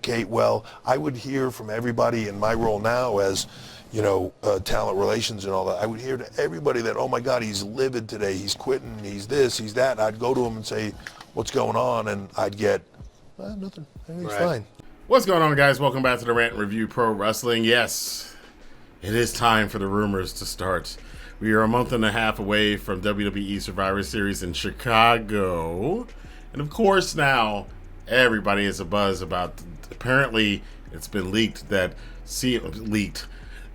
communicate well. I would hear from everybody in my role now as, talent relations and all that. I would hear to everybody that, oh my God, he's livid today. He's quitting. He's this, he's that. And I'd go to him and say, what's going on? And I'd get, nothing. Everything's fine. What's going on, guys? Welcome back to the Rant Review Pro Wrestling. Yes, it is time for the rumors to start. We are a month and a half away from WWE Survivor Series in Chicago. And of course now, everybody is abuzz about, apparently it's been leaked that,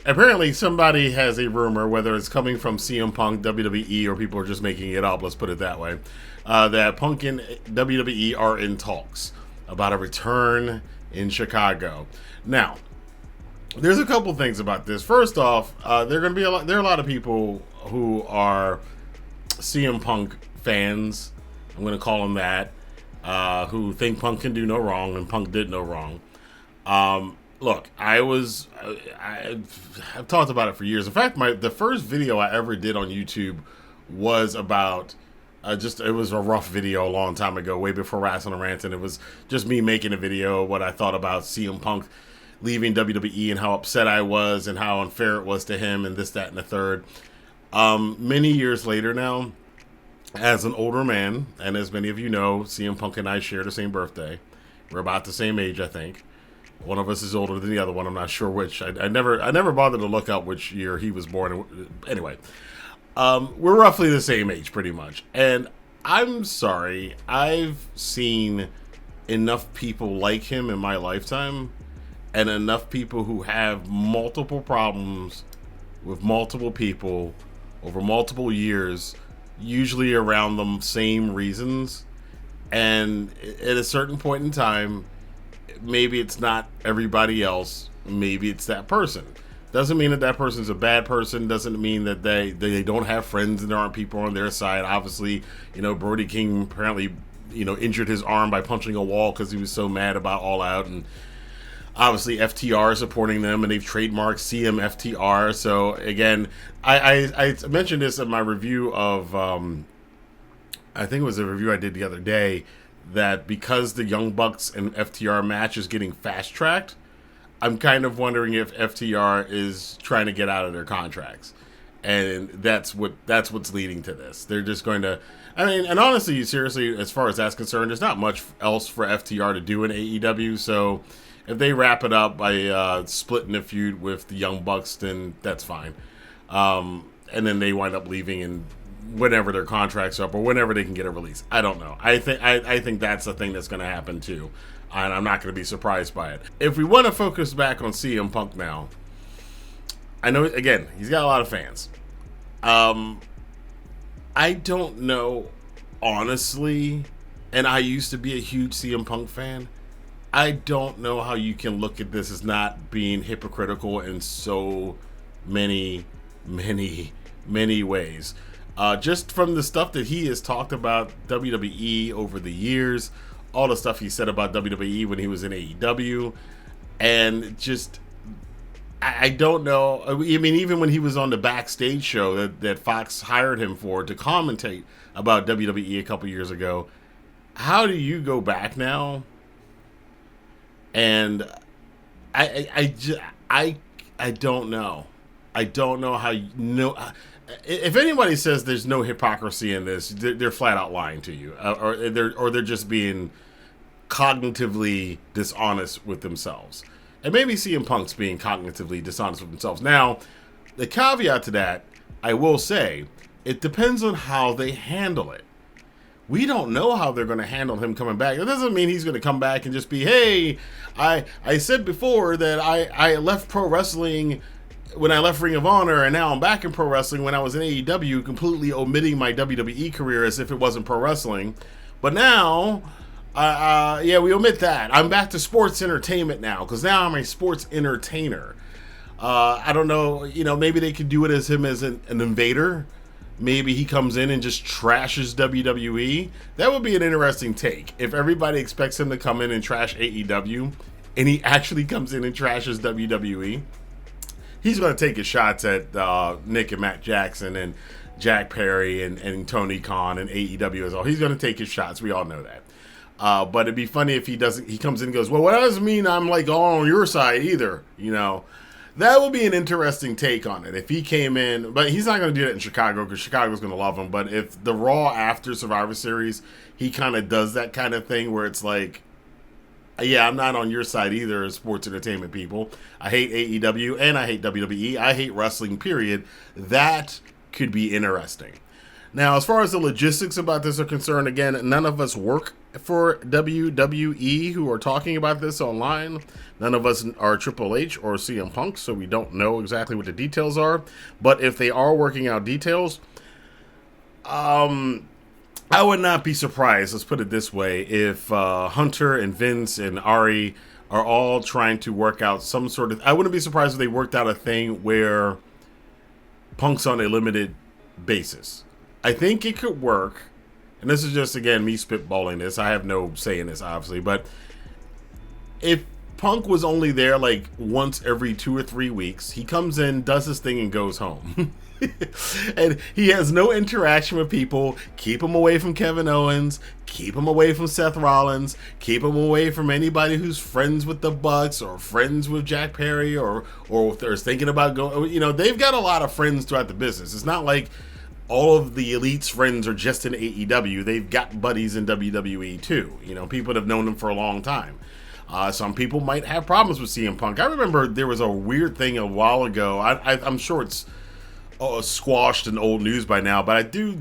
apparently somebody has a rumor, whether it's coming from CM Punk, WWE, or people are just making it up, let's put it that way, that Punk and WWE are in talks about a return in Chicago. Now, there's a couple things about this. First off, there are a lot of people who are CM Punk fans. I'm going to call them that, who think Punk can do no wrong, and Punk did no wrong. Look, I've talked about it for years. In fact, the first video I ever did on YouTube was about it was a rough video a long time ago, way before Rassslin Rantin. It was just me making a video, what I thought about CM Punk leaving WWE and how upset I was and how unfair it was to him and this, that, and the third. Many years later now, as an older man, and as many of you know, CM Punk and I share the same birthday. We're about the same age, I think. One of us is older than the other one. I'm not sure which. I never bothered to look up which year he was born. Anyway, we're roughly the same age, pretty much. And I'm sorry, I've seen enough people like him in my lifetime, and enough people who have multiple problems with multiple people over multiple years, usually around the same reasons. And at a certain point in time, maybe it's not everybody else, maybe it's that person. Doesn't mean that person's a bad person, doesn't mean that they don't have friends and there aren't people on their side. Obviously, Brody King apparently, injured his arm by punching a wall because he was so mad about All Out, and obviously FTR supporting them, and they've trademarked CM FTR. So again, I mentioned this in my review of, I think it was a review I did the other day, that because the Young Bucks and FTR match is getting fast-tracked, I'm kind of wondering if FTR is trying to get out of their contracts. And that's what's leading to this. They're just going to, and honestly, seriously, as far as that's concerned, there's not much else for FTR to do in AEW, so if they wrap it up by splitting the feud with the Young Bucks, then that's fine. And then they wind up leaving and whenever their contract's up or whenever they can get a release. I don't know. I think that's the thing that's going to happen too, and I'm not going to be surprised by it. If we want to focus back on CM Punk now, I know, again, he's got a lot of fans. I don't know, honestly, and I used to be a huge CM Punk fan. I don't know how you can look at this as not being hypocritical in so many ways. Just from the stuff that he has talked about WWE over the years, all the stuff he said about WWE when he was in AEW, and just, I don't know. I mean, even when he was on the backstage show that Fox hired him for to commentate about WWE a couple years ago, how do you go back now? And I don't know. I don't know how you know. If anybody says there's no hypocrisy in this, they're flat out lying to you, or they're just being cognitively dishonest with themselves. And maybe CM Punk's being cognitively dishonest with themselves. Now, the caveat to that, I will say, it depends on how they handle it. We don't know how they're going to handle him coming back. That doesn't mean he's going to come back and just be, hey, I said before that I left pro wrestling when I left Ring of Honor, and now I'm back in pro wrestling when I was in AEW, completely omitting my WWE career as if it wasn't pro wrestling. But now, we omit that. I'm back to sports entertainment now, because now I'm a sports entertainer. I don't know, maybe they could do it as him as an invader. Maybe he comes in and just trashes WWE. That would be an interesting take. If everybody expects him to come in and trash AEW, and he actually comes in and trashes WWE, he's going to take his shots at Nick and Matt Jackson and Jack Perry and Tony Khan and AEW as well. He's going to take his shots. We all know that. But it'd be funny if he doesn't. He comes in and goes, "Well, what doesn't mean I'm like all on your side either." That would be an interesting take on it if he came in. But he's not going to do that in Chicago because Chicago's going to love him. But if the Raw after Survivor Series, he kind of does that kind of thing where it's like, yeah, I'm not on your side either as sports entertainment people. I hate AEW and I hate WWE. I hate wrestling, period. That could be interesting. Now, as far as the logistics about this are concerned, again, none of us work for WWE who are talking about this online. None of us are Triple H or CM Punk, so we don't know exactly what the details are. But if they are working out details, I would not be surprised, let's put it this way, if Hunter and Vince and Ari are all trying to work out some sort of... I wouldn't be surprised if they worked out a thing where Punk's on a limited basis. I think it could work, and this is just, again, me spitballing this. I have no say in this, obviously, but if Punk was only there like once every 2 or 3 weeks, he comes in, does his thing, and goes home. And he has no interaction with people. Keep him away from Kevin Owens. Keep him away from Seth Rollins. Keep him away from anybody who's friends with the Bucks or friends with Jack Perry or if they're thinking about going. They've got a lot of friends throughout the business. It's not like all of the Elite's friends are just in AEW. They've got buddies in WWE too. People that have known them for a long time. Some people might have problems with CM Punk. I remember there was a weird thing a while ago. I'm sure it's squashed in old news by now, but I do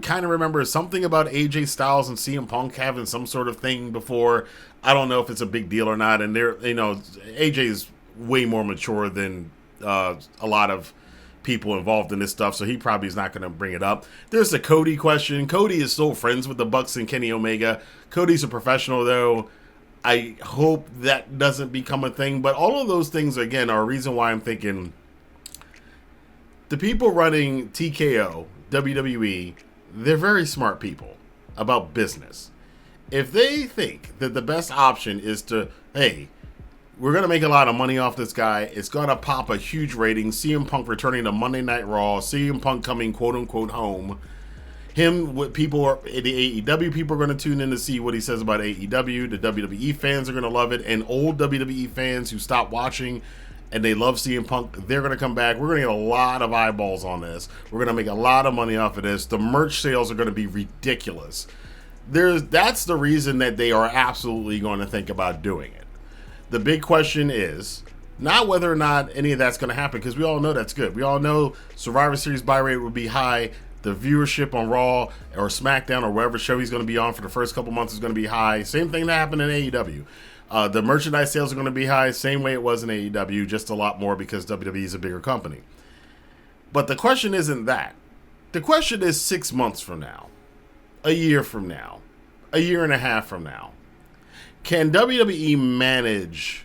kind of remember something about AJ Styles and CM Punk having some sort of thing before. I don't know if it's a big deal or not. And AJ is way more mature than a lot of people involved in this stuff, so he probably is not going to bring it up. There's the Cody question. Cody is still friends with the Bucks and Kenny Omega. Cody's a professional, though. I hope that doesn't become a thing, but all of those things, again, are a reason why I'm thinking the people running TKO, WWE, they're very smart people about business. If they think that the best option is to, hey, we're going to make a lot of money off this guy. It's going to pop a huge rating. CM Punk returning to Monday Night Raw. CM Punk coming, quote unquote, home. The AEW people are going to tune in to see what he says about AEW. The WWE fans are going to love it. And old WWE fans who stopped watching and they love CM Punk, they're going to come back. We're going to get a lot of eyeballs on this. We're going to make a lot of money off of this. The merch sales are going to be ridiculous. That's the reason that they are absolutely going to think about doing it. The big question is not whether or not any of that's going to happen, because we all know that's good. We all know Survivor Series buy rate will be high. The viewership on Raw or SmackDown or wherever show he's going to be on for the first couple months is going to be high. Same thing that happened in AEW. The merchandise sales are going to be high, same way it was in AEW, just a lot more because WWE is a bigger company. But the question isn't that. The question is 6 months from now, a year from now, a year and a half from now. Can WWE manage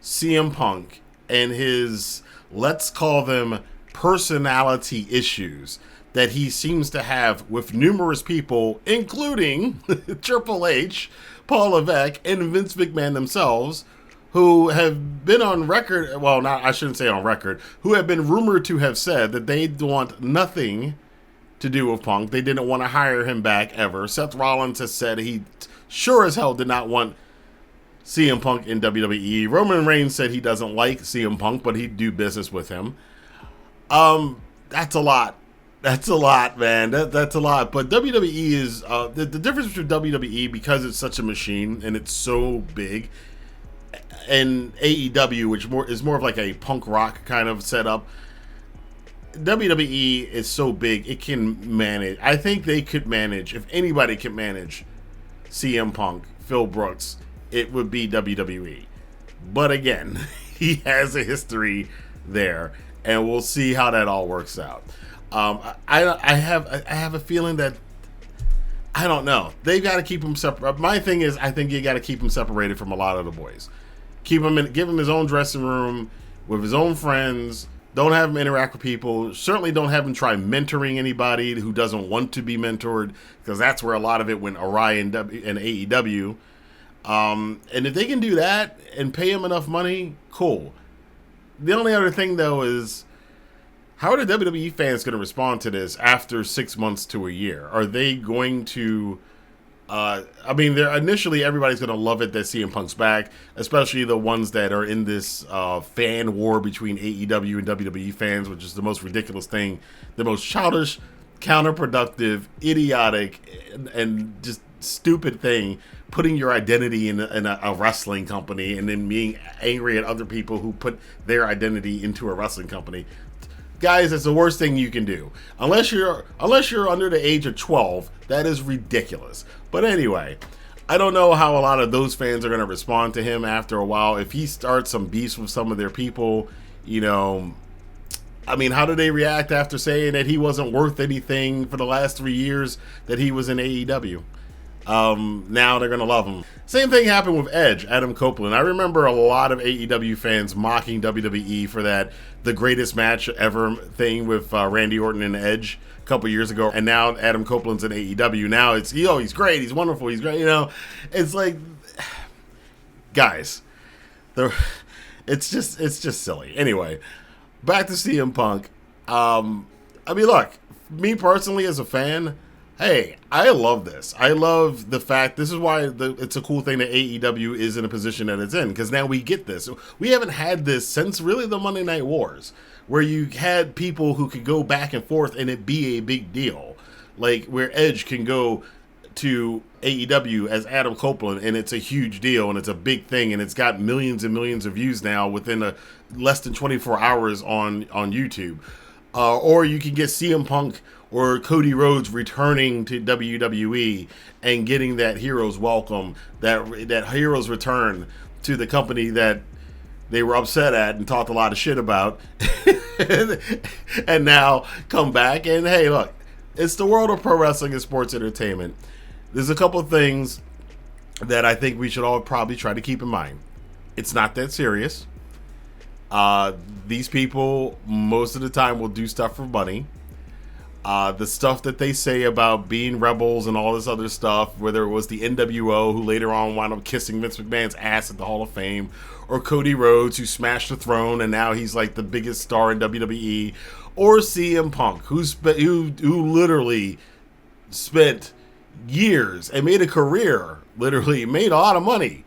CM Punk and his, let's call them, personality issues that he seems to have with numerous people, including Triple H, Paul Levesque, and Vince McMahon themselves, who have been on record, well, not, I shouldn't say on record, who have been rumored to have said that they want nothing to do with Punk. They didn't want to hire him back ever. Seth Rollins has said he sure as hell did not want CM Punk in WWE. Roman Reigns said he doesn't like CM Punk, but he'd do business with him. That's a lot. That's a lot, man. That's a lot. But WWE is the difference between WWE, because it's such a machine and it's so big, and AEW, which is more of like a punk rock kind of setup. WWE is so big, it can manage. I think they could manage. If anybody can manage CM Punk, Phil Brooks, it would be WWE. But again, he has a history there, and we'll see how that all works out. I have a feeling that, I don't know. They've got to keep him separate. My thing is, I think you got to keep him separated from a lot of the boys. Give him his own dressing room with his own friends. Don't have him interact with people. Certainly don't have him try mentoring anybody who doesn't want to be mentored, because that's where a lot of it went awry in AEW. And if they can do that and pay him enough money, cool. The only other thing, though, is how are the WWE fans going to respond to this after 6 months to a year? Are they going to I mean, initially everybody's going to love it that CM Punk's back, especially the ones that are in this fan war between AEW and WWE fans, which is the most ridiculous thing, the most childish, counterproductive, idiotic, and just stupid thing, putting your identity in a wrestling company and then being angry at other people who put their identity into a wrestling company. Guys, it's the worst thing you can do. Unless you're under the age of 12, that is ridiculous. But anyway, I don't know how a lot of those fans are going to respond to him after a while. If he starts some beefs with some of their people, I mean, how do they react after saying that he wasn't worth anything for the last 3 years that he was in AEW? Now they're going to love him. Same thing happened with Edge, Adam Copeland. I remember a lot of AEW fans mocking WWE for that the greatest match ever thing with Randy Orton and Edge a couple years ago. And now Adam Copeland's in AEW. Now it's, he's great, he's wonderful, he's great, It's like, guys, it's just silly. Anyway, back to CM Punk. I mean, look, me personally as a fan, hey, I love this. I love the fact, this is why it's a cool thing that AEW is in a position that it's in, because now we get this. We haven't had this since really the Monday Night Wars, where you had people who could go back and forth and it be a big deal. Like where Edge can go to AEW as Adam Copeland and it's a huge deal and it's a big thing and it's got millions and millions of views now within less than 24 hours on YouTube. Or you can get CM Punk or Cody Rhodes returning to WWE and getting that hero's welcome, that hero's return to the company that they were upset at and talked a lot of shit about, and now come back. And hey, look, it's the world of pro wrestling and sports entertainment. There's a couple of things that I think we should all probably try to keep in mind. It's not that serious. These people, most of the time, will do stuff for money. The stuff that they say about being rebels and all this other stuff, whether it was the NWO, who later on wound up kissing Vince McMahon's ass at the Hall of Fame, or Cody Rhodes, who smashed the throne and now he's like the biggest star in WWE, or CM Punk, who literally spent years and made a career, literally made a lot of money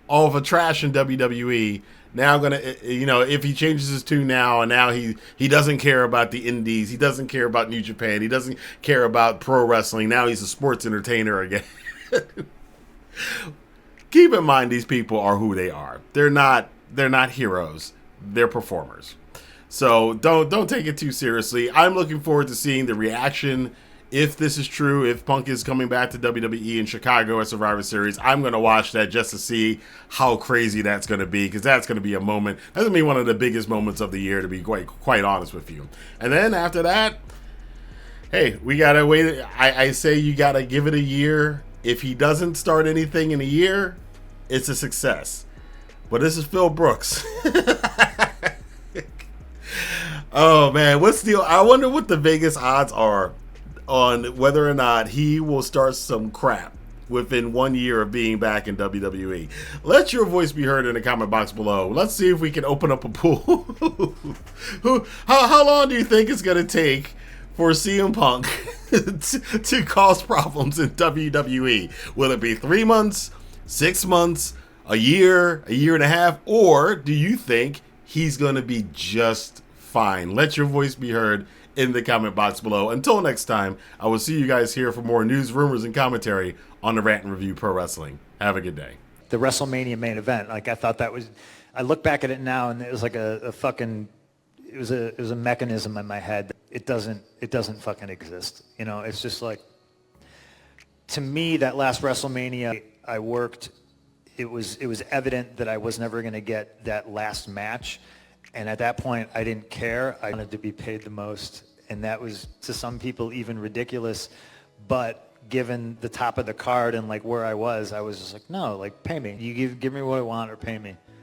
off of trash in WWE. Now if he changes his tune now and now he doesn't care about the indies, he doesn't care about New Japan, he doesn't care about pro wrestling, now he's a sports entertainer again. Keep in mind, these people are who they are. They're not heroes, they're performers. So don't take it too seriously. I'm looking forward to seeing the reaction. If this is true, if Punk is coming back to WWE in Chicago at Survivor Series, I'm going to watch that just to see how crazy that's going to be, because that's going to be a moment. That's going to be one of the biggest moments of the year, to be quite honest with you. And then after that, hey, we got to wait. I say you got to give it a year. If he doesn't start anything in a year, it's a success. But this is Phil Brooks. Oh, man. I wonder what the Vegas odds are on whether or not he will start some crap within 1 year of being back in WWE. Let your voice be heard in the comment box below. Let's see if we can open up a pool. How long do you think it's going to take for CM Punk to cause problems in WWE? Will it be 3 months, 6 months, a year and a half? Or do you think he's going to be just fine? Let your voice be heard in the comment box below. Until next time, I will see you guys here for more news, rumors, and commentary on the Rant and Review Pro Wrestling. Have a good day. The WrestleMania main event, I thought that was, I look back at it now and it was like it was a mechanism in my head. It doesn't fucking exist. It's just like, to me, that last WrestleMania I worked, it was evident that I was never going to get that last match. And at that point, I didn't care. I wanted to be paid the most. And that was, to some people, even ridiculous. But given the top of the card and like where I was just like, no, like, pay me. You give me what I want or pay me.